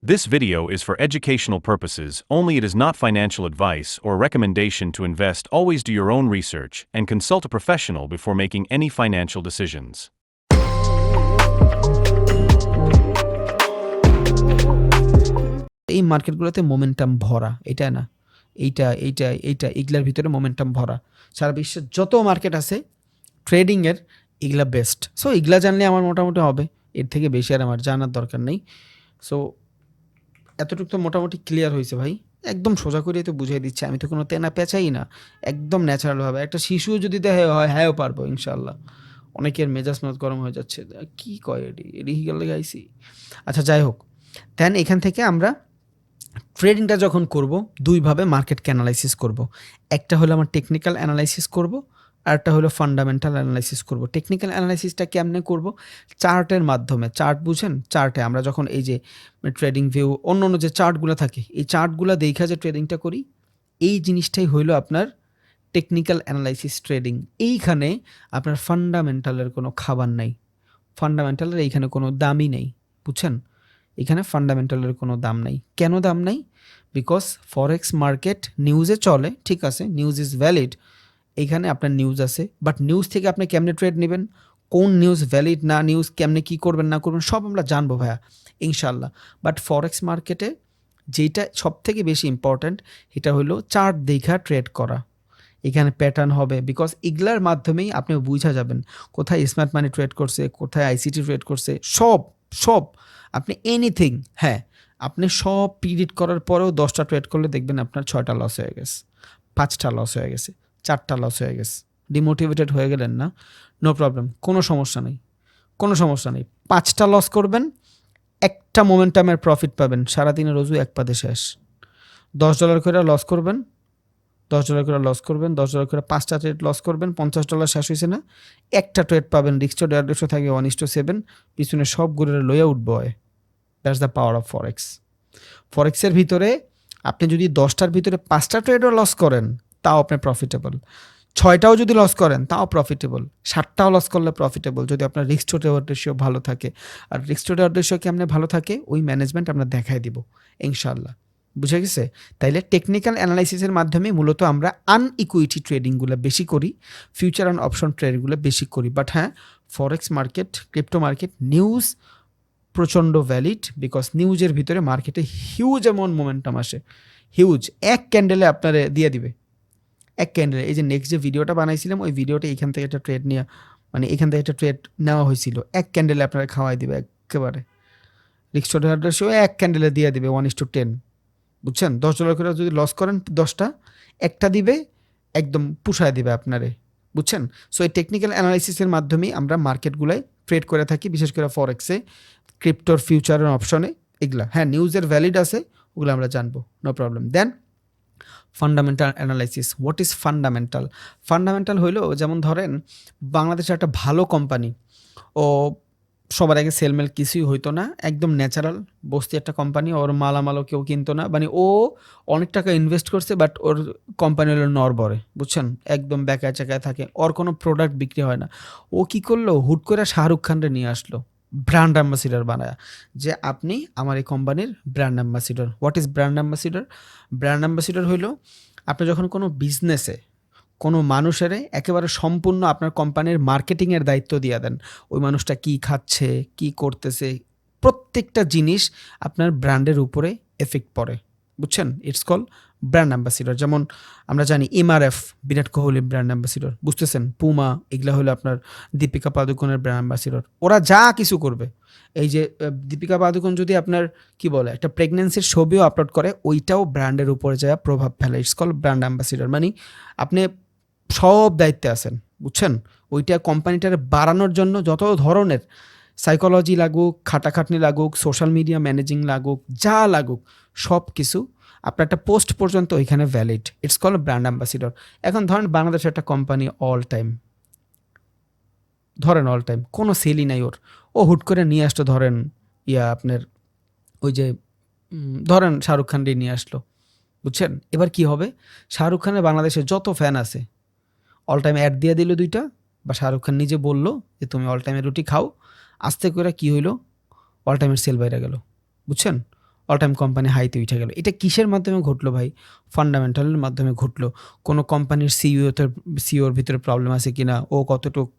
This video is for educational purposes only. It is not financial advice or recommendation to invest. Always do your own research and consult a professional before making any financial decisions. এই মার্কেটগুলোতে momentum ভরা, এটা না, এইটা এগুলার ভিতরে momentum ভরা। সারা বিশ্বের যত মার্কেট আছে ট্রেডিংয়ের, এগুলা বেস্ট। সো এগুলা জানলে আমার মোটামুটি হবে, এর থেকে বেশি আর আমার জানার দরকার নেই। সো এতটুকু তো মোটামুটি ক্লিয়ার হয়েছে ভাই, একদম সোজা করে তো বুঝিয়ে দিচ্ছে। আমি তো কোনো তেনা পেঁচাই না, একদম ন্যাচারালভাবে। একটা শিশু যদি দেহে হয়, হ্যাঁও পারবো ইনশাল্লাহ। অনেকের মেজাজ মেজাজ গরম হয়ে যাচ্ছে, কি কয় এডি গেল গাইছি। আচ্ছা যাই হোক, দেন এখান থেকে আমরা ট্রেডিংটা যখন করব দুইভাবে মার্কেটকে অ্যানালাইসিস করব। একটা হলো আমার টেকনিক্যাল অ্যানালাইসিস করব, আর একটা হলো ফান্ডামেন্টাল অ্যানালাইসিস করব। টেকনিক্যাল অ্যানালাইসিসটা কেমনে করব? চার্টের মাধ্যমে। চার্ট বুঝেন? চার্টে আমরা যখন এই যে ট্রেডিং ভিউ অন্য অন্য যে চার্টগুলো থাকে, এই চার্টগুলো দেখা যে ট্রেডিংটা করি, এই জিনিসটাই হইলো আপনার টেকনিক্যাল অ্যানালাইসিস ট্রেডিং। এইখানে আপনার ফান্ডামেন্টালের কোনো খাবার নাই, ফান্ডামেন্টালের এইখানে কোনো দামই নেই, বুঝছেন? এখানে ফান্ডামেন্টালের কোনো দাম নাই। কেন দাম নাই? বিকজ ফরেক্স মার্কেট নিউজে চলে, ঠিক আছে, নিউজ ইজ ভ্যালিড। এইখানে আপনার নিউজ আছে, বাট নিউজ থেকে আপনি কেমনে ট্রেড নেবেন, কোন নিউজ ভ্যালিড না নিউজ, কেমনে কী করবেন না করবেন, সব আমরা জানবো ভাইয়া ইনশাল্লাহ। বাট ফরেক্স মার্কেটে যেটা সব থেকে বেশি ইম্পর্ট্যান্ট, এটা হলো চার্ট দেখা ট্রেড করা। এখানে প্যাটার্ন হবে, বিকজ এগুলার মাধ্যমেই আপনি বুঝা যাবেন কোথায় স্মার্ট মানি ট্রেড করছে, কোথায় আইসিটি ট্রেড করছে, সব সব আপনি এনিথিং। হ্যাঁ, আপনি সব প্রিডিক্ট করার পরেও 10টা ট্রেড করলে দেখবেন আপনার 6টা লস হয়ে গেছে, 5টা লস হয়ে গেছে, 4টা লস হয়ে গেছে। ডিমোটিভেটেড হয়ে গেলেন না? নো প্রবলেম, কোনো সমস্যা নেই, কোনো সমস্যা নেই। 5টা লস করবেন, একটা মোমেন্টামের প্রফিট পাবেন, সারাদিনের রোজু এক পাদে শেষ। $10 করে লস করবেন, $10 করে লস করবেন, $10 করে 5টা ট্রেড লস করবেন, $50 শেষ হয়েছে না? একটা ট্রেড পাবেন, রিস্ক টু রেশিও থাকবে 1:7, পিছনে সব ঘুরে লইয়া উঠবো হয়। দ্যাটস দ্য পাওয়ার অফ ফরেক্স। ফরেক্সের ভিতরে আপনি যদি 10টার ভিতরে 5টা ট্রেডও লস করেন, তাও আপনি প্রফিটেবল। 6টাও যদি লস করেন, তাও প্রফিটেবল। 7টাও লস করলে প্রফিটেবল, যদি আপনার রিস্ক টু রিওয়ার্ড রেশিও ভালো থাকে। আর রিস্ক টু রিওয়ার্ড রেশিও কেমনে ভালো থাকে, ওই ম্যানেজমেন্ট আমরা দেখাই দিব ইনশাল্লাহ। বুঝে গেছে? তাইলে টেকনিক্যাল অ্যানালাইসিসের মাধ্যমে মূলত আমরা আনইকুইটি ট্রেডিংগুলো বেশি করি, ফিউচার অ্যান্ড অপশন ট্রেডগুলো বেশি করি। বাট হ্যাঁ, ফরেক্স মার্কেট, ক্রিপ্টো মার্কেট, নিউজ প্রচণ্ড ভ্যালিড, বিকজ নিউজের ভিতরে মার্কেটে হিউজ অ্যামাউন্ট মোমেন্টাম আসে, হিউজ। এক ক্যান্ডেলে আপনারে দিয়ে দিবে, এক ক্যান্ডেলে। এই যে নেক্সট যে ভিডিওটা বানাইছিলাম, ওই ভিডিওটা এখান থেকে একটা ট্রেড নিয়ে, মানে এখান থেকে একটা ট্রেড নেওয়া হয়েছিল, এক ক্যান্ডেলে আপনারা খাওয়াই দিবে একেবারে। রিস্ক টু রিওয়ার্ড রেশিও এক ক্যান্ডেলে দিয়ে দিবে 1:10, বুঝছেন? $10 করে যদি লস করেন 10টা, একটা দিবে, একদম পুষায় দিবে আপনারে, বুঝছেন? সো এই টেকনিক্যাল অ্যানালাইসিসের মাধ্যমেই আমরা মার্কেটগুলোয় ট্রেড করে থাকি, বিশেষ করে ফরেক্সে, ক্রিপ্টোর, ফিউচার অপশনে, এগুলা। হ্যাঁ, নিউজের ভ্যালিড আছে, ওগুলো আমরা জানবো, no problem. Then fundamental analysis. What is fundamental? Fundamental হইলো, যেমন ধরেন বাংলাদেশের একটা ভালো কোম্পানি, ও সবার আগে সেলমেল কিছুই হইতো না, একদম ন্যাচারাল বস্তি একটা কোম্পানি, ওর মালামালও কেউ কিনতো না, মানে ও অনেক টাকা ইনভেস্ট করছে, বাট ওর কোম্পানি হলো নড়বড়ে, বুঝছেন? একদম বেকায় চেকায় থাকে, ওর কোনো প্রোডাক্ট বিক্রি হয় না। ও কি করলো, হুট করে শাহরুখ খানরে নিয়ে আসলো ব্র্যান্ড অ্যাম্বাসিডর বানায়, যে আপনি আমার এই কোম্পানির brand ambassador. What is brand ambassador? Brand ambassador হইলো, আপনি যখন কোনো বিজনেসে কোনো মানুষের একেবারে সম্পূর্ণ আপনার কোম্পানির মার্কেটিংয়ের দায়িত্ব দিয়ে দেন, ওই মানুষটা কি খাচ্ছে, কি করতেছে, প্রত্যেকটা জিনিস আপনার ব্র্যান্ডের উপরে এফেক্ট পড়ে, বুঝছেন? It's call brand ambassador. যেমন আমরা জানি MRF, Virat Kohli brand ambassador, বুঝতেছেন? পুমা, এগুলা হলো আপনার দীপিকা পাদুকোনের ব্র্যান্ড অ্যাম্বাসিডর। ওরা যা কিছু করবে, এই যে দীপিকা পাদুকোন যদি আপনার কি বলে একটা প্রেগনেন্সির ছবিও আপলোড করে, ওইটাও ব্র্যান্ডের উপরে যা প্রভাব ফেলে। It's call brand ambassador. মানে আপনি সব দায়িত্বে আছেন, বুঝছেন? ওইটা কোম্পানিটার বাড়ানোর জন্য যত ধরনের সাইকোলজি লাগুক, খাটাখাটনি লাগুক, সোশ্যাল মিডিয়া ম্যানেজিং লাগুক, যা লাগুক, সব কিছু আপনার একটা পোস্ট পর্যন্ত ওইখানে valid. It's call brand ambassador. এখন ধরেন বাংলাদেশের একটা কোম্পানি অল টাইম, ধরেন অল টাইম কোনো সেলই নাই ওর, ও হুট করে নিয়ে আসতো, ধরেন আপনার ওই যে ধরেন শাহরুখ খানকে নিয়ে আসলো, বুঝছেন? এবার কি হবে, শাহরুখ খানের বাংলাদেশে যত ফ্যান আছে অল টাইম অ্যাড দিয়ে দিল 2টা, বা শাহরুখ খান নিজে বললো যে তুমি অল টাইমের রুটি খাও, আস্তে করে কি হইলো, অল টাইমের সেল বাইরে গেল, বুঝছেন? অল টাইম কোম্পানি হাইতে উঠে গেল। এটা কিসের মাধ্যমে ঘটলো ভাই? ফান্ডামেন্টালের মাধ্যমে ঘটলো। কোনো কোম্পানির সিইওর ভিতরে প্রবলেম আছে কিনা, ও কতটুকু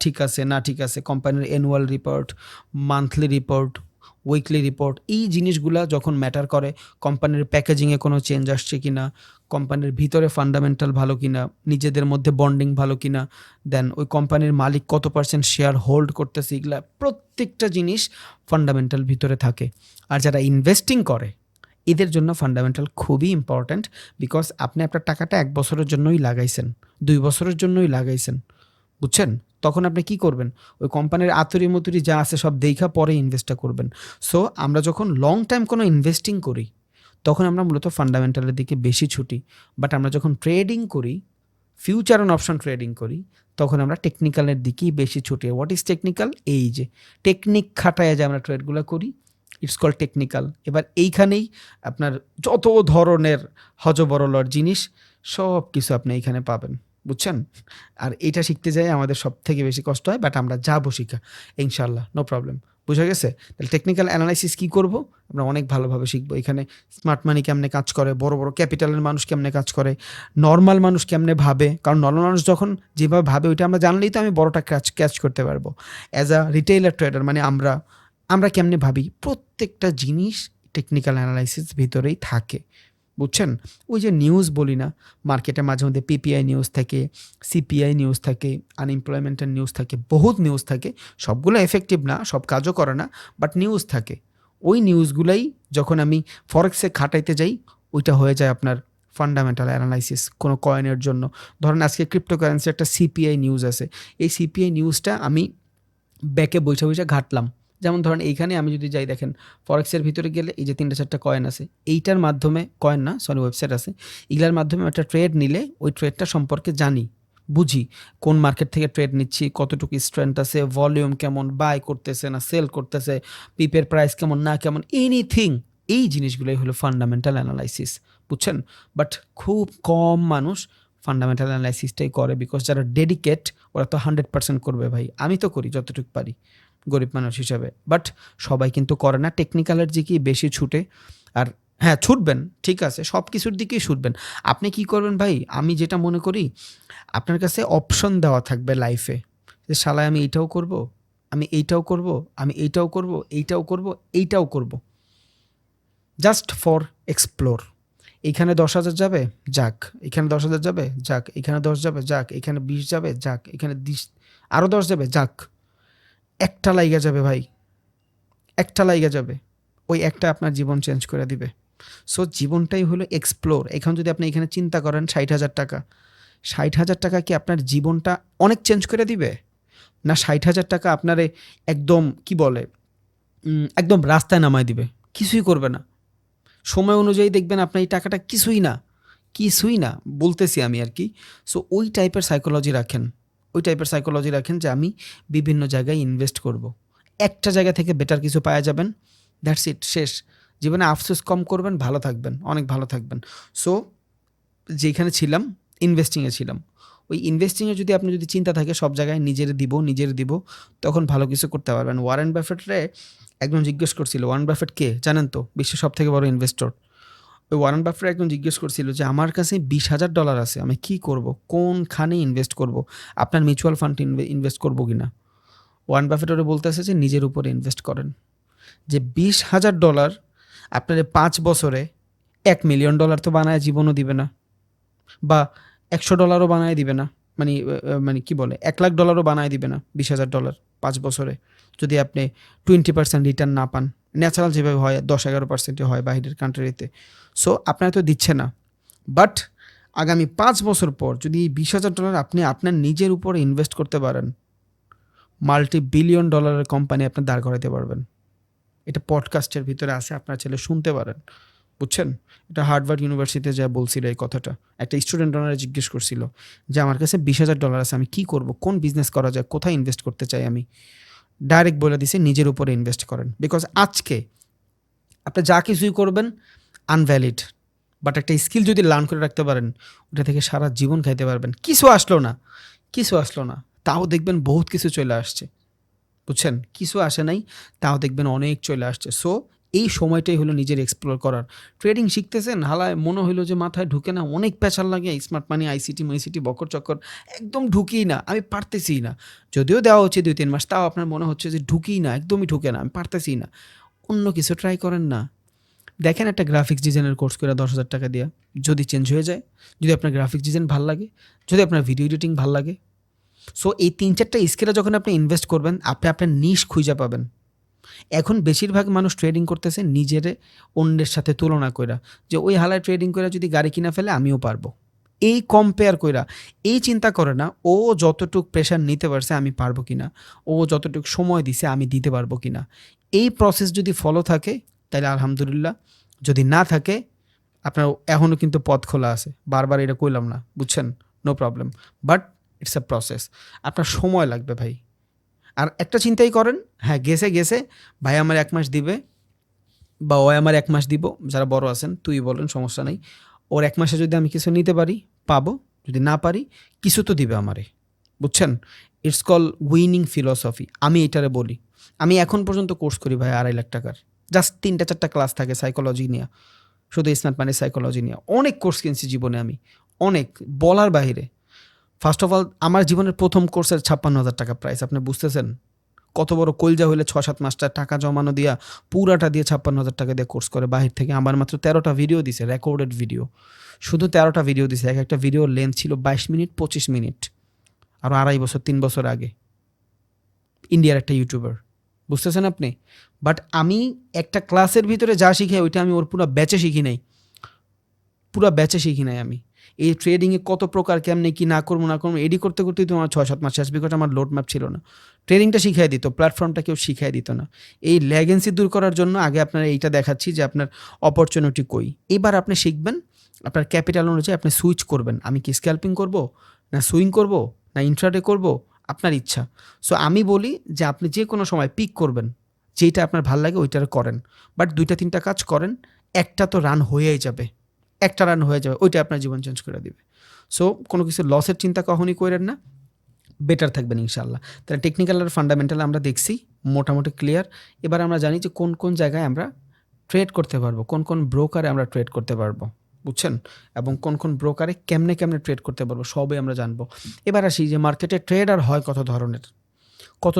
ঠিক আছে না ঠিক আছে, কোম্পানির annual report, monthly report, weekly report, এই জিনিসগুলা যখন ম্যাটার করে, কোম্পানির প্যাকেজিংয়ে কোনো চেঞ্জ আসছে কিনা, কোম্পানির ভিতরে ফান্ডামেন্টাল ভালো কিনা, নিজেদের মধ্যে বন্ডিং ভালো কিনা, দেন ওই কোম্পানির মালিক কত পার্সেন্ট শেয়ার হোল্ড করতেছে, এগুলা প্রত্যেকটা জিনিস ফান্ডামেন্টাল ভিতরে থাকে। আর যারা ইনভেস্টিং করে এদের জন্য ফান্ডামেন্টাল খুবই ইম্পর্ট্যান্ট, বিকজ আপনি আপনার টাকাটা 1 বছরের জন্যই লাগাইছেন, 2 বছরের জন্যই লাগাইছেন, বুঝছেন? তখন আপনি কি করবেন? ওই কোম্পানির আতুরি মতুরি যা আছে সব দেইখা পরে ইনভেস্টটা করবেন। সো আমরা যখন লং টাইম কোনো ইনভেস্টিং করি তখন আমরা মূলত ফান্ডামেন্টালের দিকে বেশি ছুটি। বাট আমরা যখন ট্রেডিং করি, ফিউচার অ্যান্ড অপশন ট্রেডিং করি, তখন আমরা টেকনিক্যালের দিকেই বেশি ছুটি। What is technical? এই যে টেকনিক খাটায় যে আমরা ট্রেডগুলো করি, ইটস কল টেকনিক্যাল। এবার এইখানেই আপনার যত ধরনের হজবরলর জিনিস সব কিছু আপনি এইখানে পাবেন, বুঝছেন? আর এটা শিখতে যাই আমাদের সব থেকে বেশি কষ্ট হয়, বাট আমরা যাবো শিখা ইনশাল্লাহ, নো প্রবলেম। বুঝা গেছে? তাহলে টেকনিক্যাল অ্যানালাইসিস কী করবো? আমরা অনেক ভালোভাবে শিখবো। এখানে স্মার্ট মানি কেমনে কাজ করে, বড় বড় ক্যাপিটালের মানুষ কেমনে কাজ করে, নর্মাল মানুষ কেমনে ভাবে, কারণ নর্মাল মানুষ যখন যেভাবে ভাবে ওইটা আমরা জানলেই তো আমি বড়টা ক্যাচ করতে পারবো। অ্যাজ আ রিটেইলার ট্রেডার মানে আমরা কেমনে ভাবি, প্রত্যেকটা জিনিস টেকনিক্যাল অ্যানালাইসিস ভিতরেই থাকে, বুঝছেন? ওই যে নিউজ বলি না, মার্কেটে মাঝে মধ্যে পিপিআই নিউজ থাকে, সিপিআই নিউজ থাকে, আনএমপ্লয়মেন্টের নিউজ থাকে, বহুত নিউজ থাকে, সবগুলো এফেক্টিভ না, সব কাজও করে না, বাট নিউজ থাকে। ওই নিউজগুলাই যখন আমি ফরেক্সে খাটাইতে যাই, ওইটা হয়ে যায় আপনার ফান্ডামেন্টাল অ্যানালাইসিস কোনো কয়েনের জন্য। ধরেন আজকে ক্রিপ্টোকারেন্সি একটা সিপিআই নিউজ আছে, এই সিপিআই নিউজটা আমি ব্যাকে বৈশা বৈশা ঘাটলাম। যেমন ধরেন এইখানে আমি যদি যাই, দেখেন ফরেক্সের ভিতরে গেলে এই যে 3-4টা কয়েন আছে, এইটার মাধ্যমে, কয়েন না সরি ওয়েবসাইট আছে, এগুলার মাধ্যমে একটা ট্রেড নিলে ওই ট্রেডটা সম্পর্কে জানি, বুঝি কোন মার্কেট থেকে ট্রেড নিচ্ছি, কতটুকু স্ট্রেংথ আছে, ভলিউম কেমন, বাই করতেছে না সেল করতেছে, পিপের প্রাইস কেমন না কেমন, এনিথিং। এই জিনিসগুলোই হলো ফান্ডামেন্টাল অ্যানালাইসিস, বুঝছেন? বাট খুব কম মানুষ ফান্ডামেন্টাল অ্যানালাইসিসটাই করে, বিকজ যারা ডেডিকেট ওরা তো 100% করবে ভাই। আমি তো করি যতটুকু পারি গরিব মানুষ হিসাবে, বাট সবাই কিন্তু করে না, টেকনিক্যালের দিকেই বেশি ছুটে। আর হ্যাঁ, ছুটবেন, ঠিক আছে, সব কিছুর দিকেই ছুটবেন। আপনি কি করবেন ভাই? আমি যেটা মনে করি, আপনার কাছে অপশন দেওয়া থাকবে লাইফে, যে শালায় আমি এইটাও করব, আমি এইটাও করব, আমি এইটাও করব, এইটাও করব, এইটাও করব, জাস্ট ফর এক্সপ্লোর। এইখানে 10,000 যাবে, যাক। এখানে 10,000 যাবে, যাক। এখানে 10 যাবে, যাক। এখানে 20 যাবে, যাক। এখানে আরও 10 যাবে, যাক। একটা লাইগা যাবে ভাই, একটা লাইগা যাবে, ওই একটা আপনার জীবন চেঞ্জ করে দিবে। সো জীবনটাই হলো এক্সপ্লোর। এখন যদি আপনি এখানে চিন্তা করেন 60,000 টাকা, 60,000 টাকা কি আপনার জীবনটা অনেক চেঞ্জ করে দিবে? না 60,000 টাকা আপনারে একদম কি বলে একদম রাস্তায় নামায় দিবে, কিছুই করবে না। সময় অনুযায়ী দেখবেন আপনার এই টাকাটা কিছুই না, কিছুই না বলতেছি আমি আর কি। সো ওই টাইপের সাইকোলজি রাখেন, ওই টাইপের সাইকোলজি রাখেন যে আমি বিভিন্ন জায়গায় ইনভেস্ট করব। একটা জায়গা থেকে বেটার কিছু পাওয়া যাবেন, দ্যাটস ইট, শেষ। জীবনে আফসোস কম করবেন, ভালো থাকবেন, অনেক ভালো থাকবেন। সো যেখানে ছিলাম, ইনভেস্টিংয়ে ছিলাম, ওই ইনভেস্টিংয়ে যদি আপনি যদি চিন্তা থাকে সব জায়গায় নিজের দিব, তখন ভালো কিছু করতে পারবেন। ওয়ারেন বাফেটরে একজন জিজ্ঞেস করছিল, ওয়ারেন বাফেট কে জানেন তো? বিশ্বের সব থেকে বড় ইনভেস্টর। ওই ওয়ারেন বাফেট একজন জিজ্ঞেস করছিল যে আমার কাছে $20,000 আছে, আমি কি করব, কোনখানে ইনভেস্ট করব, আপনার মিউচুয়াল ফান্ড ইনভেস্ট করবো কিনা? ওয়ারেন বাফেট ওরা বলতেছে যে নিজের উপরে ইনভেস্ট করেন, যে $20,000 আপনার 5 বছরে $1,000,000 তো বানায় জীবনও দিবে না, বা $100 বানায় দিবে না, মানে কি বলে $1,00,000 বানায় দিবে না। $20,000 5 বছরে যদি আপনি 20% রিটার্ন না পান, ন্যাচারাল যেভাবে হয় 10-11% হয় বাইরের কান্ট্রিতে। সো আপনার তো দিচ্ছে না, বাট আগামী 5 বছর পর যদি এই $20,000 আপনি আপনার নিজের উপরে ইনভেস্ট করতে পারেন, $multi-billion কোম্পানি আপনি দাঁড় করাতে পারবেন। এটা পডকাস্টের ভিতরে আছে, আপনার ছেলে শুনতে পারেন, বুঝছেন? এটা হার্ভার্ড ইউনিভার্সিটিতে যা বলছিল এই কথাটা, একটা স্টুডেন্ট ওনারা জিজ্ঞেস করছিল যে আমার কাছে $20,000 আছে, আমি কি করব, কোন বিজনেস করা যায়, কোথায় ইনভেস্ট করতে চাই আমি? ডাইরেক্ট বলে দিছে নিজের উপরে ইনভেস্ট করেন, বিকজ আজকে আপনি যা কিছুই করবেন আনভ্যালিড, বাট একটা স্কিল যদি লার্ন করে রাখতে পারেন, ওটা থেকে সারা জীবন খাইতে পারবেন। কিছু আসলো না, তাও দেখবেন বহুত কিছু চলে আসছে, বুঝছেন? কিছু আসে নাই, তাও দেখবেন অনেক চলে আসছে। সো এই সময়টাই হলো নিজের এক্সপ্লোর করার। ট্রেডিং শিখতেছেন, হালায় মনে হইলো যে মাথায় ঢুকে না, অনেক প্রেশার লাগে, স্মার্ট মানি, আইসিটি বকর চক্কর, একদম ঢুকিই না, আমি পারতেছিই না। যদিও দেওয়া হচ্ছে 2-3 মাস, তাও আপনার মনে হচ্ছে যে ঢুকিই না, একদমই ঢুকে না, আমি পারতেছিই না। অন্য কিছু ট্রাই করেন না। দেখেন একটা গ্রাফিক্স ডিজাইনের কোর্স করে 10,000 টাকা দিয়া, যদি চেঞ্জ হয়ে যায়, যদি আপনার গ্রাফিক্স ডিজাইন ভাল লাগে, যদি আপনার ভিডিও এডিটিং ভাল লাগে, সো এই 3-4টা স্কিলে যখন আপনি ইনভেস্ট করবেন, আপনি আপনার নিশ খুঁজে পাবেন। এখন বেশিরভাগ মানুষ ট্রেডিং করতেছে নিজেরে অন্যের সাথে তুলনা কইরা, যে ওই হালায় ট্রেডিং কইরা যদি গাড়ি কিনা ফেলে আমিও পারবো। এই কম্পেয়ার কইরা, এই চিন্তা করে না ও যতটুক প্রেশার নিতে পারছে আমি পারবো কিনা, ও যতটুক সময় দিছে আমি দিতে পারবো কিনা। এই প্রসেস যদি ফলো থাকে তাহলে আলহামদুলিল্লাহ, যদি না থাকে আপনার এখনও কিন্তু পথ খোলা আছে। বারবার এটা কইলাম না, বুঝছেন? No problem, but it's a process. আপনার সময় লাগবে ভাই। আর একটা চিন্তাই করেন, হ্যাঁ গেছে ভাই আমার 1 মাস দিবে বা ও আমার 1 মাস দিব, যারা বড় আছেন তুই বলেন, সমস্যা নেই। ওর 1 মাসে যদি আমি কিছু নিতে পারি পাবো, যদি না পারি কিছু তো দিবে আমারে, বুঝছেন? It's call winning philosophy. আমি এটারে বলি। আমি এখন পর্যন্ত কোর্স করি ভাই 2.5 লাখ টাকার, জাস্ট 3-4টা ক্লাস থাকে সাইকোলজি নিয়ে, শুধু স্মার্ট মানি সাইকোলজি নিয়ে। অনেক কোর্স কিনছি জীবনে আমি, অনেক, বলার বাহিরে। ফার্স্ট অফ অল আমার জীবনের প্রথম কোর্সের 56,000 টাকা প্রাইস, আপনি বুঝতেছেন কত বড় কলজা হইলে 6-7 মাসটা টাকা জমানো দিয়া পুরাটা দিয়ে 56,000 টাকা দিয়ে কোর্স করে বাহির থেকে। আমার মাত্র 13টা ভিডিও দিছে, রেকর্ডেড ভিডিও, শুধু 13টা ভিডিও দিছে। এক একটা ভিডিওর লেন্থ ছিল 22 মিনিট 25 মিনিট, আরও 2.5 বছর 3 বছর আগে, ইন্ডিয়ার একটা ইউটিউবার, বুঝতেছেন আপনি? বাট আমি একটা ক্লাসের ভিতরে যা শিখাই ওইটা আমি ওর পুরো ব্যাচে শিখি নাই, পুরো ব্যাচে শিখি নাই আমি। এই ট্রেডিংয়ে কত প্রকার, কেমনে কি না করবো এডি করতে করতেই তো আমার 6-7 মাস শেষ, বিকজ আমার লোড ম্যাপ ছিল না। ট্রেডিংটা শিখাই দিত, প্ল্যাটফর্মটা কেউ শিখাই দিত না। এই ল্যাগেন্সি দূর করার জন্য আগে আপনার এইটা দেখাচ্ছি যে আপনার অপরচুনিটি কই। এবার আপনি শিখবেন আপনার ক্যাপিটাল অনুযায়ী আপনি সুইচ করবেন। আমি কি স্ক্যাল্পিং করব, না সুইং করব, না ইন্ট্রাডে করব, আপনার ইচ্ছা। সো আমি বলি যে আপনি যে কোনো সময় পিক করবেন, যেটা আপনার ভাল লাগে ওইটার করেন, বাট 2-3টা কাজ করেন, একটা তো রান হয়েই যাবে, একটা রান হয়ে যাবে, ওইটা আপনার জীবন চেঞ্জ করে দিবে। সো কোনো কিছু লসের চিন্তা কখনই করেন না, বেটার থাকবেন ইনশাল্লাহ। তাহলে টেকনিক্যাল আর ফান্ডামেন্টাল আমরা দেখছি, মোটামুটি ক্লিয়ার। এবার আমরা জানি যে কোন কোন জায়গায় আমরা ট্রেড করতে পারবো, কোন কোন ব্রোকারে আমরা ট্রেড করতে পারবো, বুঝছেন? এবং কোন কোন ব্রোকারে কেমনে কেমনে ট্রেড করতে পারবো, সবই আমরা জানবো। এবার আসি যে মার্কেটে ট্রেডার হয় কত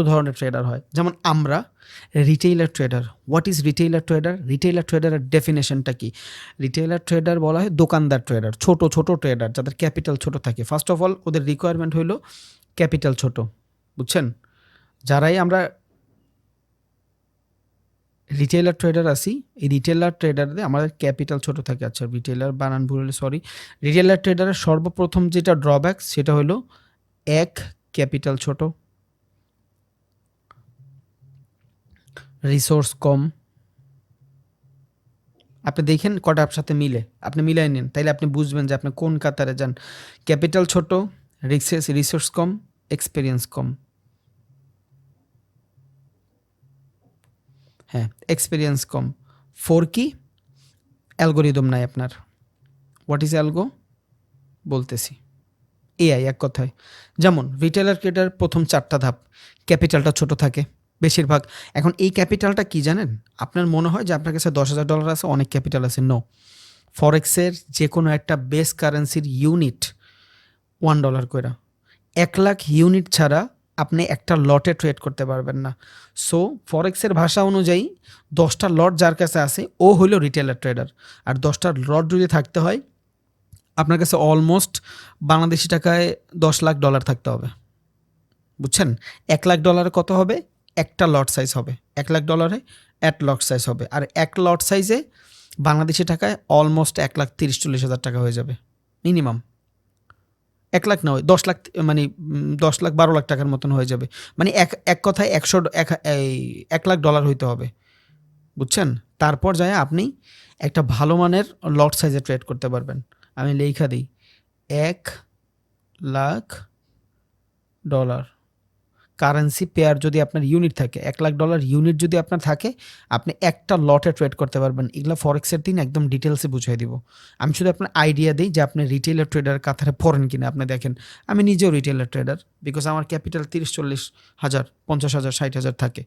ধরনের ট্রেডার হয়। যেমন আমরা retailer trader. What is retailer trader? Retailer ট্রেডারের ডেফিনেশনটা কি? রিটেইলার ট্রেডার বলা হয় দোকানদার ট্রেডার, ছোট ট্রেডার যাদের ক্যাপিটাল ছোট থাকে। ফার্স্ট অফ অল ওদের রিকোয়ারমেন্ট হলো ক্যাপিটাল ছোট, বুঝছেন? যারাই আমরা রিটেইলার ট্রেডার আছি, এই রিটেইলার ট্রেডারদের আমাদের ক্যাপিটাল ছোট থাকে। আচ্ছা, রিটেইলার বানান ভুল হলে সরি। রিটেইলার ট্রেডারের সর্বপ্রথম যেটা ড্রব্যাক সেটা হলো ক্যাপিটাল ছোট, রিসোর্স কম। আপনি দেখেন কটা আপনার সাথে মিলে, আপনি মিলাই নিন, তাইলে আপনি বুঝবেন যে আপনি কোন কাতারে যান। ক্যাপিটাল ছোট, রিসোর্স কম, এক্সপিরিয়েন্স কম। হ্যাঁ, এক্সপিরিয়েন্স কম। 4 কি? অ্যালগোরিদম নাই আপনার। What is algo? বলতেছি, এআই এক কথায়। যেমন রিটেলার ট্রেডার প্রথম 4টা ধাপ, ক্যাপিটালটা ছোট থাকে বেশিরভাগ। এখন এই ক্যাপিটালটা কি জানেন? আপনার মনে হয় যে আপনার কাছে $10,000 আছে, অনেক ক্যাপিটাল আছে। নো, ফরেক্সের যে কোনো একটা বেস কারেন্সির ইউনিট $1 করে। 1 লাখ ইউনিট ছাড়া আপনি একটা লটে ট্রেড করতে পারবেন না। সো ফরেক্সের ভাষা অনুযায়ী 10টা লট যার কাছে আছে ও হলো রিটেলার ট্রেডার। আর 10টা লট যদি থাকতে হয় আপনার কাছে অলমোস্ট বাংলাদেশি টাকায় $10 লাখ থাকতে হবে, বুঝছেন? $1 লাখ কত হবে? একটা লট সাইজ হবে। $1 লাখ এক লট সাইজ হবে। আর 1 লট সাইজে বাংলাদেশি টাকায় অলমোস্ট 1,30,40,000 টাকা হয়ে যাবে মিনিমাম। 1 লাখ না, ওই 10 লাখ, মানে 10 লাখ 12 লাখ টাকার মতন হয়ে যাবে। মানে এক কথায় 1 লাখ ডলার হইতে হবে, বুঝছেন? তারপর যায় আপনি একটা ভালো মানের লট সাইজে ট্রেড করতে পারবেন। আমি লেখা দিই $1 লাখ কারেন্সি পেয়ার যদি আপনার ইউনিট থাকে, $1 লাখ ইউনিট যদি আপনার থাকে, আপনি একটা লটে ট্রেড করতে পারবেন। এগুলো ফরেক্সের দিন একদম ডিটেলসে বুঝিয়ে দিব। আমি শুধু আপনার আইডিয়া দিই যে আপনি রিটেলার ট্রেডার কাতারে পড়েন কিনা। আপনি দেখেন আমি নিজেও রিটেলার ট্রেডার, বিকজ আমার ক্যাপিটাল 30-40 হাজার, 50,000, 60,000 থাকে,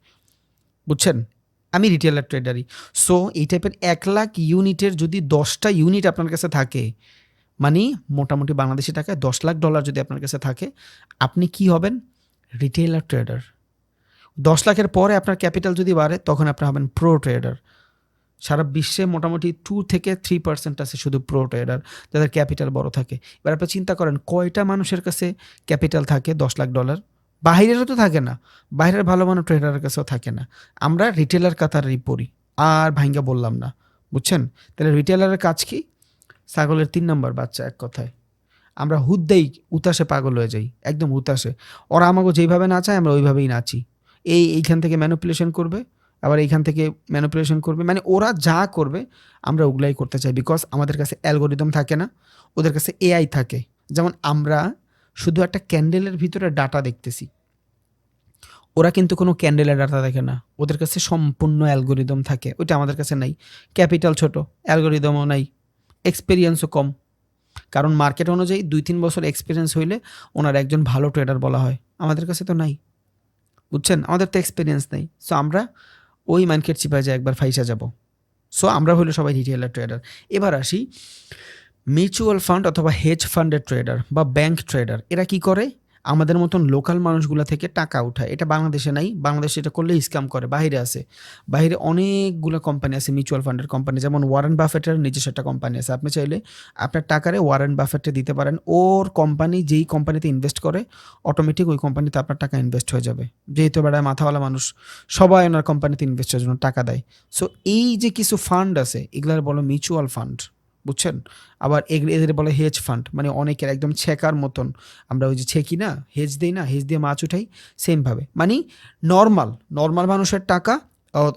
বুঝছেন? আমি রিটেলার ট্রেডারই। সো এই টাইপের 1,00,000 ইউনিটের যদি 10টা ইউনিট আপনার কাছে থাকে, মানে মোটামুটি বাংলাদেশি টাকায় $10,00,000 যদি আপনার কাছে থাকে, আপনি কি হবেন? Retailer tedder. 10,00,000-এর পরে আপনার ক্যাপিটাল যদি বাড়ে তখন আপনি হবেন প্রো ট্রেডার। সারা বিশ্বে মোটামুটি 2 থেকে 3% আছে শুধু প্রো ট্রেডার, যাদের ক্যাপিটাল বড় থাকে। এবার আপনি চিন্তা করেন কয়টা মানুষের কাছে ক্যাপিটাল থাকে $10,00,000? বাহিরেরও তো থাকে না, বাইরের ভালো মানের ট্রেডারের কাছেও থাকে না। আমরা রিটেলার কাতারেই পড়ি, আর ভাইঙ্গা বললাম না, বুঝছেন? তাহলে রিটেলারের কাজ কি? ছাগলের 3 নম্বর বাচ্চা, এক কথায়। আমরা হুদ্দেই উতাসে পাগল হয়ে যাই, একদম উতাসে। ওরা আমাকে যেইভাবে নাচায় আমরা ওইভাবেই নাচি। এইখান থেকে ম্যানিপুলেশন করবে, আবার এইখান থেকে ম্যানিপুলেশন করবে, মানে ওরা যা করবে আমরা ওগুলাই করতে চাই, বিকজ আমাদের কাছে অ্যালগোরিদম থাকে না, ওদের কাছে এআই থাকে। যেমন আমরা শুধু একটা ক্যান্ডেলের ভিতরে ডাটা দেখতেছি, ওরা কিন্তু কোনো ক্যান্ডেলের ডাটা দেখে না, ওদের কাছে সম্পূর্ণ অ্যালগোরিদম থাকে, ওইটা আমাদের কাছে নাই। ক্যাপিটাল ছোট, অ্যালগোরিদমও নাই, এক্সপেরিয়েন্সও কম। কারণ মার্কেট অনুযায়ী 2-3 বছর এক্সপিরিয়েন্স হইলে ওনার একজন ভালো ট্রেডার বলা হয়। আমাদের কাছে তো নাই, বুঝছেন? আমাদের তো এক্সপিরিয়েন্স নেই। সো আমরা ওই মার্কেট চিপায় যে একবার ফাইসা যাব। সো আমরা হইলো সবাই রিটেলার ট্রেডার। এবার আসি মিউচুয়াল ফান্ড অথবা হেজ ফান্ডের ট্রেডার বা ব্যাংক ট্রেডার। এরা কি করে? আমাদের মতন লোকাল মানুষগুলো থেকে টাকা উঠায়। এটা বাংলাদেশে নাই, বাংলাদেশে এটা করলে স্ক্যাম করে। বাইরে আছে, বাইরে অনেকগুলো কোম্পানি আছে মিউচুয়াল ফান্ডের কোম্পানি, যেমন ওয়ারেন বাফেটের নিজস্ব একটা কোম্পানি আছে। আপনি চাইলে আপনার টাকারে ওয়ারেন বাফেটে দিতে পারেন, ওর কোম্পানি যেই কোম্পানিতে ইনভেস্ট করে অটোমেটিক ওই কোম্পানিতে আপনার টাকা ইনভেস্ট হয়ে যাবে। যেহেতু বেড়ায় মাথাওয়ালা মানুষ, সবাই ওনার কোম্পানিতে ইনভেস্টের জন্য টাকা দেয়। সো এই যে কিছু ফান্ড আছে এগুলার বলো মিউচুয়াল ফান্ড, বুঝছেন? আবার এদের বলে হেজ ফান্ড, মানে অনেকের একদম ছেকার মতন। আমরা ওই যে ছেকি না, হেজ দিই না, হেজ দিয়ে মাছ উঠাই, সেমভাবে। মানে নর্মাল মানুষের টাকা,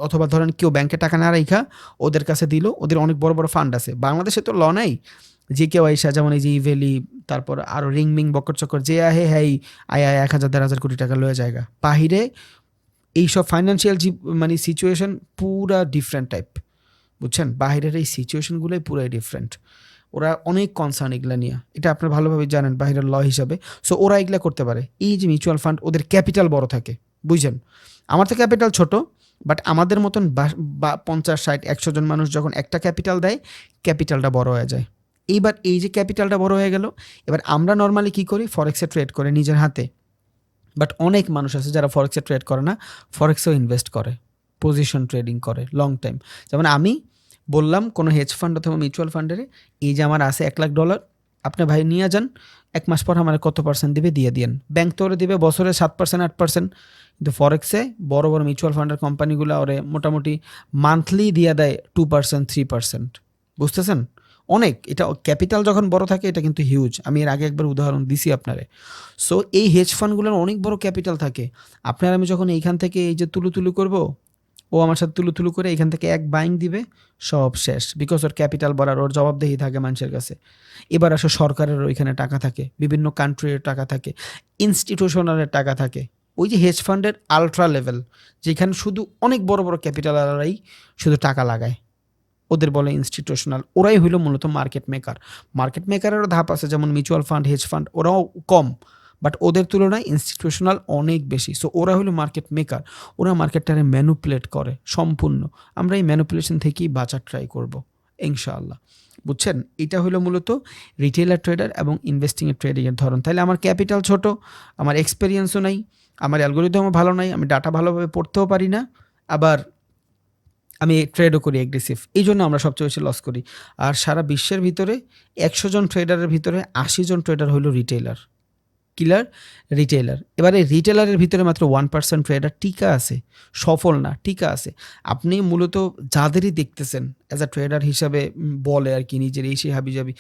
অথবা ধরেন কেউ ব্যাংকে টাকা না রাইখা ওদের কাছে দিল, ওদের অনেক বড় বড় ফান্ড আছে। বাংলাদেশে তো ল নাই যে কেউ আইসা, যেমন এই যে ইভেলি, তারপর আরও রিংমিং বকর চক্কর, যে আহে হ্যাঁ আয় 1,000-1,500 কোটি টাকা লয়ে জায়গা বাহিরে। এইসব ফাইন্যান্সিয়াল মানে সিচুয়েশন পুরা ডিফারেন্ট টাইপ, বুঝছেন? বাইরের এই সিচুয়েশনগুলোই পুরাই ডিফারেন্ট। ওরা অনেক কনসার্ন এগুলা নিয়ে, এটা আপনারা ভালোভাবে জানেন বাইরের ল হিসাবে। সো ওরা এগুলা করতে পারে। এই যে মিউচুয়াল ফান্ড, ওদের ক্যাপিটাল বড় থাকে, বুঝছেন? আমার তো ক্যাপিটাল ছোট, বাট আমাদের মতন 50, 60, 100 জন মানুষ যখন একটা ক্যাপিটাল দেয়, ক্যাপিটালটা বড় হয়ে যায়। এইবার এই যে ক্যাপিটালটা বড় হয়ে গেল, এবার আমরা নর্মালি কী করি? ফরেক্সে ট্রেড করে নিজের হাতে। বাট অনেক মানুষ আছে যারা ফরেক্সে ট্রেড করে না, ফরেক্সেও ইনভেস্ট করে, পজিশন ট্রেডিং করে লং টাইম। যেমন আমি বললাম কোনো হেজ ফান্ড অথবা মিউচুয়াল ফান্ডের, এই যে আমার আছে $1,00,000, আপনি ভাই নিয়ে যান, 1 মাস পর আমার কত পার্সেন্ট দিবে দিয়ে দিন। ব্যাংক তো ওরে দিবে বছরে 7%, 8%, কিন্তু ফরেক্সে বড় বড় মিউচুয়াল ফান্ডের কোম্পানিগুলো ওরে মোটামুটি মান্থলি দিয়ে দেয় 2%, 3%। বুঝতেছেন? অনেক। এটা ক্যাপিটাল যখন বড় থাকে এটা কিন্তু হিউজ। আমি এর আগে একবার উদাহরণ দিছি আপনারে। সো এই হেজ ফান্ডগুলোর অনেক বড় ক্যাপিটাল থাকে। আপনার আমি যখন এইখান থেকে এই যে তুলু করব, ও আমার সাথে তুলু করে এখান থেকে এক বাইং দিবে, সব শেষ। বিকজ ওর ক্যাপিটাল বাড়ার, ওর জবাবদেহি থাকে মানুষের কাছে। এবার আসো সরকারের ওইখানে টাকা থাকে, বিভিন্ন কান্ট্রির টাকা থাকে, ইনস্টিটিউশনালের টাকা থাকে। ওই যে হেজ ফান্ডের আলট্রা লেভেল, যেখানে শুধু অনেক বড় বড় ক্যাপিটালরাই শুধু টাকা লাগায়, ওদের বলে ইনস্টিটিউশনাল। ওরাই হইল মূলত মার্কেট মেকার। মার্কেট মেকারেরও ধাপ আছে, যেমন মিউচুয়াল ফান্ড, হেজ ফান্ড, ওরাও কম, বাট ওদের তুলনায় ইনস্টিটিউশনাল অনেক বেশি। সো ওরা হলো মার্কেট মেকার, ওরা মার্কেটটারে ম্যানুপুলেট করে সম্পূর্ণ। আমরা এই ম্যানুপুলেশন থেকেই বাঁচার ট্রাই করব ইনশাআল্লাহ, বুঝছেন? এটা হলো মূলত রিটেলার ট্রেডার এবং ইনভেস্টিংয়ের ট্রেডিংয়ের ধরন। তাহলে আমার ক্যাপিটাল ছোট, আমার এক্সপেরিয়েন্সও নাই, আমার অ্যালগোরিদমও ভালো নাই, আমি ডাটা ভালোভাবে পড়তেও পারি না, আবার আমি ট্রেডও করি অ্যাগ্রেসিভ। এই জন্য আমরা সবচেয়ে বেশি লস করি। আর সারা বিশ্বের ভিতরে 100 জন ট্রেডারের ভিতরে 80 জন ট্রেডার হলো রিটেলার, রিটেলার। এবার এই রিটেলারের ভিতরে মাত্র 1% ট্রেডার টিকা আছে, সফল না, টিকা আছে। আপনি মূলত যাদেরই দেখতেছেন অ্যাজ আ ট্রেডার হিসাবে বলে আর কি, নিজের এই সেই হাবিজাবি।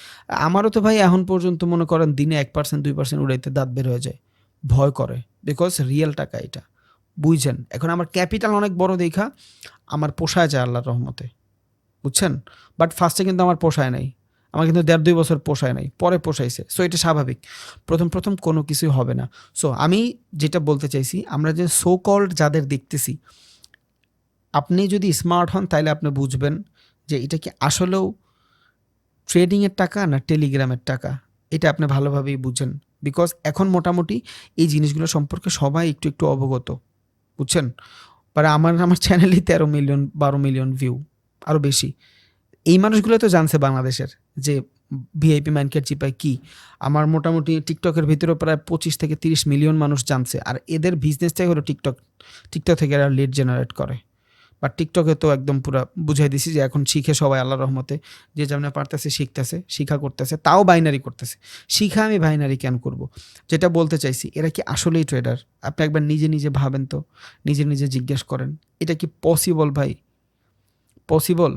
আমারও তো ভাই এখন পর্যন্ত মনে করেন দিনে 1%, 2% উড়াইতে দাঁত বের হয়ে যায়, ভয় করে, বিকজ রিয়েল টাকা এটা, বুঝছেন? এখন আমার ক্যাপিটাল অনেক বড় দেখা আমার পোষায় যায় আল্লাহর রহমতে, বুঝছেন? বাট ফার্স্টে কিন্তু আমার পোষায় নাই, আমার কিন্তু 1.5-2 বছর পোষায় নাই, পরে পোষাইছে। সো এটা স্বাভাবিক, প্রথম কোনো কিছুই হবে না। সো আমি যেটা বলতে চাইছি, আমরা যে সো কল্ড যাদের দেখতেছি, আপনি যদি স্মার্ট হন তাহলে আপনি বুঝবেন যে এটা কি আসলেও ট্রেডিংয়ের টাকা না টেলিগ্রামের টাকা। এটা আপনি ভালোভাবেই বুঝেন, বিকজ এখন মোটামুটি এই জিনিসগুলো সম্পর্কে সবাই একটু অবগত, বুঝছেন? বাট আমার চ্যানেলই 13 মিলিয়ন 12 মিলিয়ন ভিউ, আরও বেশি। এই মানুষগুলো তো জানছে বাংলাদেশের যে ভিআইপি মাইন্ডকেট চিপায় কী। আমার মোটামুটি টিকটকের ভিতরে প্রায় 25 থেকে 30 মিলিয়ন মানুষ জানছে। আর এদের বিজনেসটাই হলো টিকটক থেকে এরা লিড জেনারেট করে। বাট টিকটকে তো একদম পুরো বুঝাই দিছি যে এখন শিখে সবাই আল্লাহর রহমতে যে যেমন পারতেছে শিখতেছে, শিখা করতেছে, তাও বাইনারি করতেছে। শিখা আমি বাইনারি কেন করব? যেটা বলতে চাইছি, এরা কি আসলেই ট্রেডার? আপনি একবার নিজে ভাবেন তো, নিজে জিজ্ঞেস করেন, এটা কি পসিবল ভাই? পসিবল?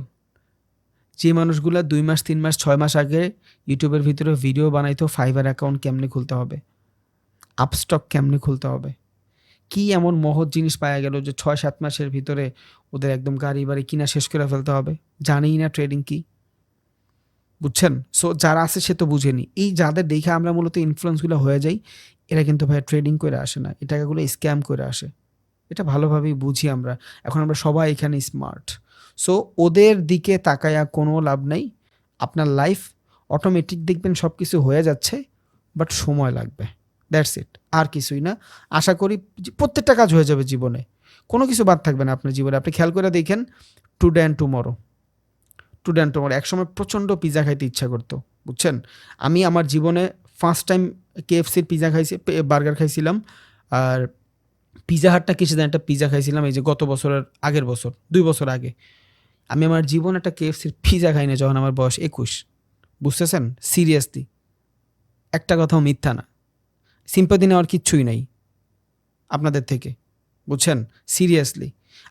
যে মানুষগুলো 2 মাস 3 মাস 6 মাস আগে ইউটিউবের ভিতরে ভিডিও বানাইতো ফাইবার অ্যাকাউন্ট কেমনে খুলতে হবে, আপস্টক কেমনে খুলতে হবে, কি এমন মহৎ জিনিস পাওয়া গেল যে 6-7 মাসের ভিতরে ওদের একদম গাড়ি বাড়ি কিনা শেষ করে ফেলতে হবে? জানেই না ট্রেডিং কি, বুঝছেন? সো যারা আছে সে তো বুঝেনি। এই যাদের দেখে আমরা মূলত ইনফ্লুয়েন্সগুলো হয়ে যাই, এরা কিন্তু ভাই ট্রেডিং করে আসে না, এই টাকাগুলো স্ক্যাম করে আসে। এটা ভালোভাবেই বুঝি আমরা। এখন আমরা সবাই এখানে স্মার্ট। সো ওদের দিকে তাকায়া কোনো লাভ নাই। আপনার লাইফ অটোমেটিক দেখবেন সব কিছু হয়ে যাচ্ছে, বাট সময় লাগবে। দ্যাটস ইট, আর কিছুই না। আশা করি প্রত্যেকটা কাজ হয়ে যাবে জীবনে, কোনো কিছু বাদ থাকবে না আপনার জীবনে। আপনি খেয়াল করে দেখেন, টুডে অ্যান্ড টুমরো, একসময় প্রচণ্ড পিৎজা খাইতে ইচ্ছা করতো, বুঝছেন? আমি আমার জীবনে ফার্স্ট টাইম কেএফসির পিৎজা খাইছি, বার্গার খাইছিলাম। আর পিৎজা হাটটা কিসে দেন, একটা পিৎজা খাইছিলাম এই যে গত বছরের আগের বছর, 2 বছর আগে। আমি আমার জীবন একটা কেএফসির পিৎজা খাই না যখন আমার বয়স 21, বুঝতেছেন? সিরিয়াসলি, একটা কথাও মিথ্যা না। সিম্পাথি নেওয়ার কিচ্ছুই নাই আপনাদের থেকে, বুঝছেন? সিরিয়াসলি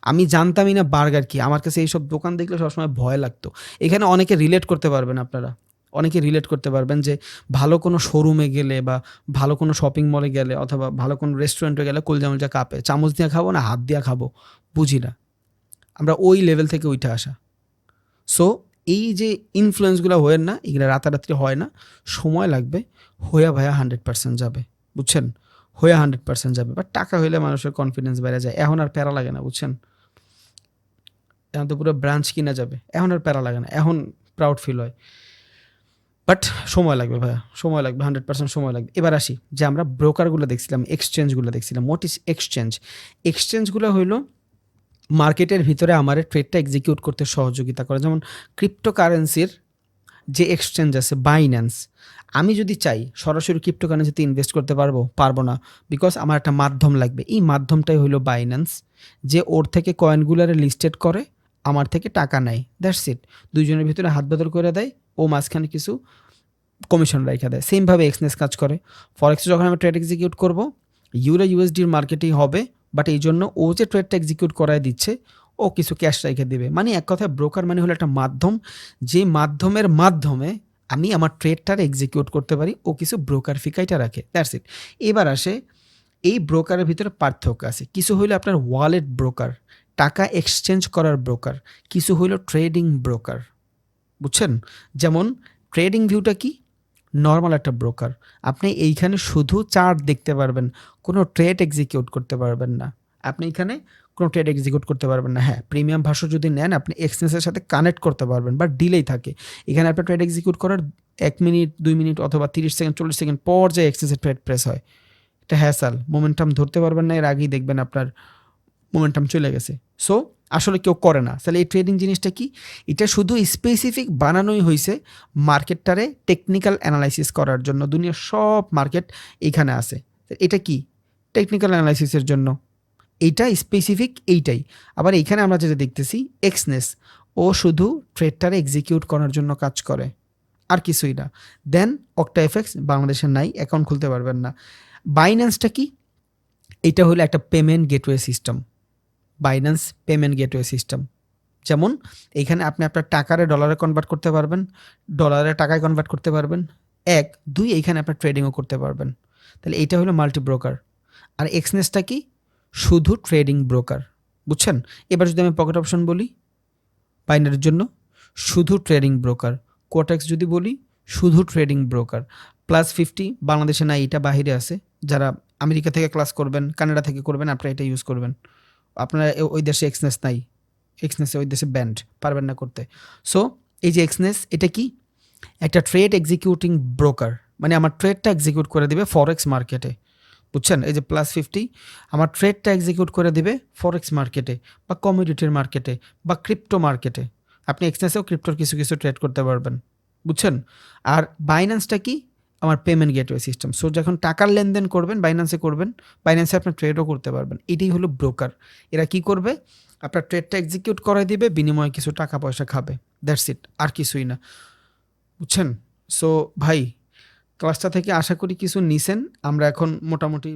আমি জানতামই না বার্গার কি। আমার কাছে এইসব দোকান দেখলে সবসময় ভয় লাগতো। এখানে অনেকে রিলেট করতে পারবেন, আপনারা অনেকে রিলেট করতে পারবেন যে ভালো কোনো শোরুমে গেলে বা ভালো কোনো শপিং মলে গেলে অথবা ভালো কোনো রেস্টুরেন্টে গেলে কলজা কাপে চামচ দিয়ে খাবো না হাত দিয়ে খাবো, বুঝি না। আমরা ওই লেভেল থেকে উঠে আসা। সো এই যে ইনফ্লুয়েন্সগুলো হয়েন না, এগুলো রাতারাতি হয় না, সময় লাগবে। হইয়া ভাইয়া 100% যাবে, বুঝছেন? হইয়া 100% যাবে। বাট টাকা হইলে মানুষের কনফিডেন্স বেড়ে যায়। এখন আর প্যারা লাগে না, বুঝছেন? এখন তো পুরো ব্রাঞ্চ কিনা যাবে, এখন আর প্যারা লাগে না, এখন প্রাউড ফিল হয়। বাট সময় লাগবে ভাইয়া, সময় লাগবে, 100% সময় লাগবে। এবার আসি যে আমরা ব্রোকারগুলো দেখছিলাম, এক্সচেঞ্জগুলো দেখছিলাম। What is exchange? এক্সচেঞ্জগুলো হইলো মার্কেটের ভিতরে আমার ট্রেডটা এক্সিকিউট করতে সহযোগিতা করে। যেমন ক্রিপ্টোকারেন্সির যে এক্সচেঞ্জ আছে বাইন্যান্স, আমি যদি চাই সরাসরি ক্রিপ্টোকারেন্সিতে ইনভেস্ট করতে পারবো না, বিকজ আমার একটা মাধ্যম লাগবে। এই মাধ্যমটাই হইলো বাইন্যান্স, যে ওর থেকে কয়েনগুলারে লিস্টেড করে আমার থেকে টাকা নেয়। That's it. দুইজনের ভিতরে হাত বদল করে দেয়, ও মাঝখানে কিছু কমিশন রেখে দেয়। সেমভাবে এক্সনেস কাজ করে। ফরেক্সে যখন আমি ট্রেড এক্সিকিউট করবো, ইউএসডির মার্কেটেই হবে, বাট এই জন্য ও যে ট্রেডটা এক্সিকিউট করায় দিচ্ছে, ও কিছু ক্যাশ রেখে দেবে। মানে এক কথায় ব্রোকার মানে হলো একটা মাধ্যম, যে মাধ্যমের মাধ্যমে আমি আমার ট্রেডটার এক্সিকিউট করতে পারি। ও কিছু ব্রোকার ফিকাইটা রাখে, দ্যাটস ইট। এবার আসে এই ব্রোকারের ভিতরে পার্থক্য আছে। কিছু হইলো আপনার ওয়ালেট ব্রোকার, টাকা এক্সচেঞ্জ করার ব্রোকার। কিছু হইলো ট্রেডিং ব্রোকার, বুঝছেন? যেমন ট্রেডিং ভিউটা কি? নর্মাল একটা ব্রোকার। আপনি এইখানে শুধু চার্ট দেখতে পারবেন, কোনো ট্রেড এক্সিকিউট করতে পারবেন না। আপনি এখানে কোনো ট্রেড এক্সিকিউট করতে পারবেন না। হ্যাঁ, প্রিমিয়াম ভার্সন যদি নেন আপনি এক্সচেঞ্জের সাথে কানেক্ট করতে পারবেন, বাট ডিলেই থাকে। এখানে আপনার ট্রেড এক্সিকিউট করার 1 মিনিট 2 মিনিট অথবা 30 সেকেন্ড 40 সেকেন্ড পর যে এক্সচেঞ্জের ট্রেড প্রেস হয়, এটা হ্যাসাল। মোমেন্টাম ধরতে পারবেন না, এর আগেই দেখবেন আপনার মোমেন্টাম চলে গেছে। সো আসলে কেউ করে না। তাহলে এই ট্রেডিং জিনিসটা কি? এটা শুধু স্পেসিফিক বানানোই হয়েছে মার্কেটটারে টেকনিক্যাল অ্যানালাইসিস করার জন্য। দুনিয়ার সব মার্কেট এখানে আছে। এটা কি? টেকনিক্যাল অ্যানালাইসিসের জন্য। এইটা স্পেসিফিক এইটাই। আবার এইখানে আমরা যেটা দেখতেছি এক্সনেস, ও শুধু ট্রেডটারে এক্সিকিউট করার জন্য কাজ করে, আর কিছুই না। দেন অক্টাএফএক্স বাংলাদেশে নাই, অ্যাকাউন্ট খুলতে পারবেন না। বাইন্যান্সটা কি? এটা হলো একটা payment gateway system. Binance payment gateway system. যেমন এইখানে আপনি আপনার টাকারে ডলারে কনভার্ট করতে পারবেন, ডলারে টাকায় কনভার্ট করতে পারবেন। 1 2 এইখানে আপনার ট্রেডিংও করতে পারবেন। তাহলে এইটা হলো মাল্টি ব্রোকার। আর এক্সনেসটা কি? শুধু ট্রেডিং ব্রোকার, বুঝছেন? এবার যদি আমি পকেট অপশন বলি বাইনারির জন্য, শুধু ট্রেডিং ব্রোকার। কোটেক্স যদি বলি, শুধু ট্রেডিং ব্রোকার। +50 বাংলাদেশে নাই, এটা বাহিরে আছে। যারা আমেরিকা থেকে ক্লাস করবেন, কানাডা থেকে করবেন, আপনারা এটা ইউজ করবেন। আপনারা ওই দেশে এক্সনেস নাই, এক্সনেসে ওই দেশে ব্যান্ড, পারবেন না করতে। সো এই যে এক্সনেস, এটা কি? একটা ট্রেড এক্সিকিউটিং ব্রোকার, মানে আমার ট্রেডটা এক্সিকিউট করে দেবে ফরেক্স মার্কেটে। বুঝছেন? এই যে +50 আমার ট্রেডটা এক্সিকিউট করে দিবে ফরেক্স মার্কেটে বা কমোডিটির মার্কেটে বা ক্রিপ্টো মার্কেটে। আপনি এক্সচেঞ্জেও ক্রিপ্টোর কিছু ট্রেড করতে পারবেন। বুঝছেন? আর বাইন্যান্সটা কি? আমার পেমেন্ট গেটওয়ে সিস্টেম। সো যখন টাকার লেনদেন করবেন বাইন্যান্সে করবেন, বাইন্যান্সে আপনার ট্রেডও করতে পারবেন। এটাই হলো ব্রোকার। এরা কি করবে? আপনার ট্রেডটা এক্সিকিউট করায় দিবে, বিনিময়ে কিছু টাকা পয়সা খাবে। দ্যাটস ইট, আর কিছুই না। বুঝছেন? সো ভাই, ক্লাসটা থেকে আশা করি কিছু নিছেন। আমরা এখন মোটামুটি